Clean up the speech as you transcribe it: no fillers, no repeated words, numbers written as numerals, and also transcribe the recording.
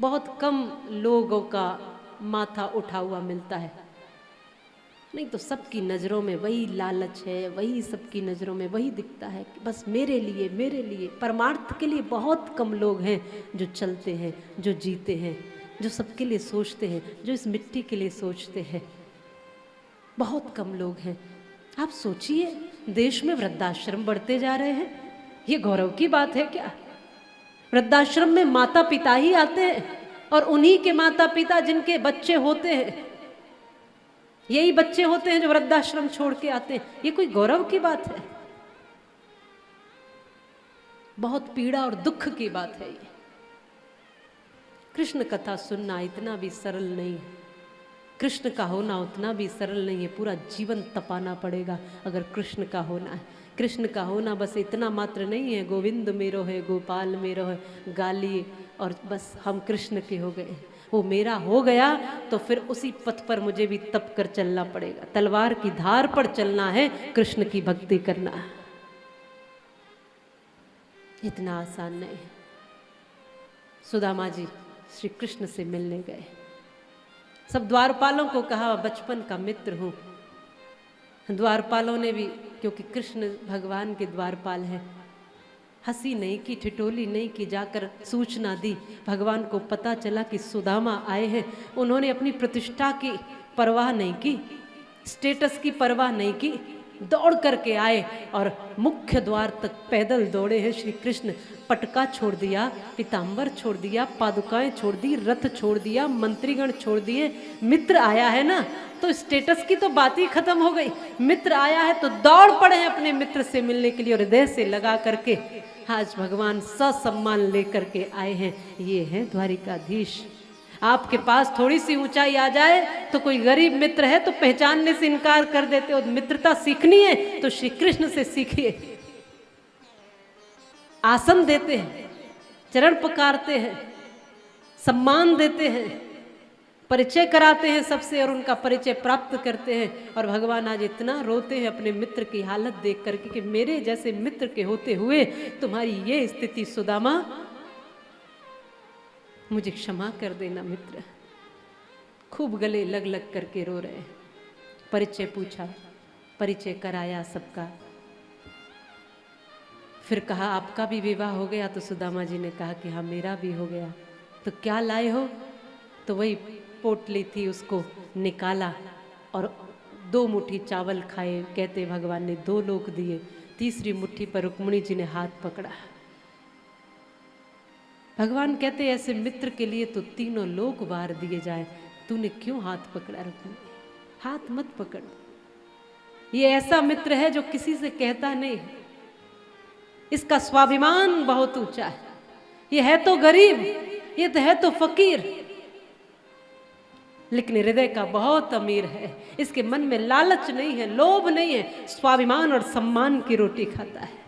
बहुत कम लोगों का माथा उठा हुआ मिलता है। नहीं तो सबकी नज़रों में वही लालच है, वही सबकी नज़रों में वही दिखता है कि बस मेरे लिए मेरे लिए। परमार्थ के लिए बहुत कम लोग हैं जो चलते हैं, जो जीते हैं, जो सबके लिए सोचते हैं, जो इस मिट्टी के लिए सोचते हैं। बहुत कम लोग हैं। आप सोचिए, देश में वृद्धाश्रम बढ़ते जा रहे हैं, ये गौरव की बात है क्या? वृद्धाश्रम में माता पिता ही आते हैं और उन्हीं के माता पिता जिनके बच्चे होते हैं, यही बच्चे होते हैं जो वृद्धाश्रम छोड़ के आते हैं। ये कोई गौरव की बात है? बहुत पीड़ा और दुख की बात है ये। कृष्ण कथा सुनना इतना भी सरल नहीं है, कृष्ण का होना उतना भी सरल नहीं है। पूरा जीवन तपाना पड़ेगा अगर कृष्ण का होना है। कृष्ण का होना बस इतना मात्र नहीं है, गोविंद मेरो है, गोपाल मेरो है, गाली और बस हम कृष्ण के हो गए। वो मेरा हो गया तो फिर उसी पथ पर मुझे भी तप कर चलना पड़ेगा। तलवार की धार पर चलना है, कृष्ण की भक्ति करना है। इतना आसान नहीं है। सुदामा जी श्री कृष्ण से मिलने गए। सब द्वारपालों को कहा बचपन का मित्र हूँ। द्वारपालों ने भी, क्योंकि कृष्ण भगवान के द्वारपाल हैं, हंसी नहीं की, ठिठोली नहीं की, जाकर सूचना दी। भगवान को पता चला कि सुदामा आए हैं। उन्होंने अपनी प्रतिष्ठा की परवाह नहीं की, स्टेटस की परवाह नहीं की, दौड़ करके आए और मुख्य द्वार तक पैदल दौड़े हैं श्री कृष्ण। पटका छोड़ दिया, पीताम्बर छोड़ दिया, पादुकाएं छोड़ दी, रथ छोड़ दिया, मंत्रीगण छोड़ दिए। मित्र आया है ना, तो स्टेटस की तो बात ही खत्म हो गई। मित्र आया है तो दौड़ पड़े हैं अपने मित्र से मिलने के लिए, और हृदय से लगा करके आज भगवान ससम्मान लेकर के आए हैं। ये हैं द्वारिकाधीश। आपके पास थोड़ी सी ऊंचाई आ जाए तो कोई गरीब मित्र है तो पहचानने से इनकार कर देते हो। मित्रता सीखनी है तो श्री कृष्ण से सीखिए। आसन देते हैं, चरण पकारते हैं, सम्मान देते हैं, परिचय कराते हैं सबसे और उनका परिचय प्राप्त करते हैं। और भगवान आज इतना रोते हैं अपने मित्र की हालत देख करके कि मेरे जैसे मित्र के होते हुए तुम्हारी ये स्थिति सुदामा, मुझे क्षमा कर देना मित्र। खूब गले लग लग करके रो रहे हैं। परिचय पूछा, परिचय कराया सबका, फिर कहा आपका भी विवाह हो गया? तो सुदामा जी ने कहा कि हाँ मेरा भी हो गया। तो क्या लाए हो? तो वही पोटली थी, उसको निकाला और 2 मुट्ठी चावल खाए। कहते भगवान ने 2 लोक दिए। तीसरी मुट्ठी पर रुक्मिणी जी ने हाथ पकड़ा। भगवान कहते ऐसे मित्र के लिए तो 3 लोक वार दिए जाए। तूने क्यों हाथ पकड़ा रुक्मिणी? हाथ मत पकड़। ये ऐसा मित्र है जो किसी से कहता नहीं, इसका स्वाभिमान बहुत ऊंचा है। ये है तो गरीब, ये तो है तो फकीर, लेकिन हृदय का बहुत अमीर है। इसके मन में लालच नहीं है, लोभ नहीं है, स्वाभिमान और सम्मान की रोटी खाता है।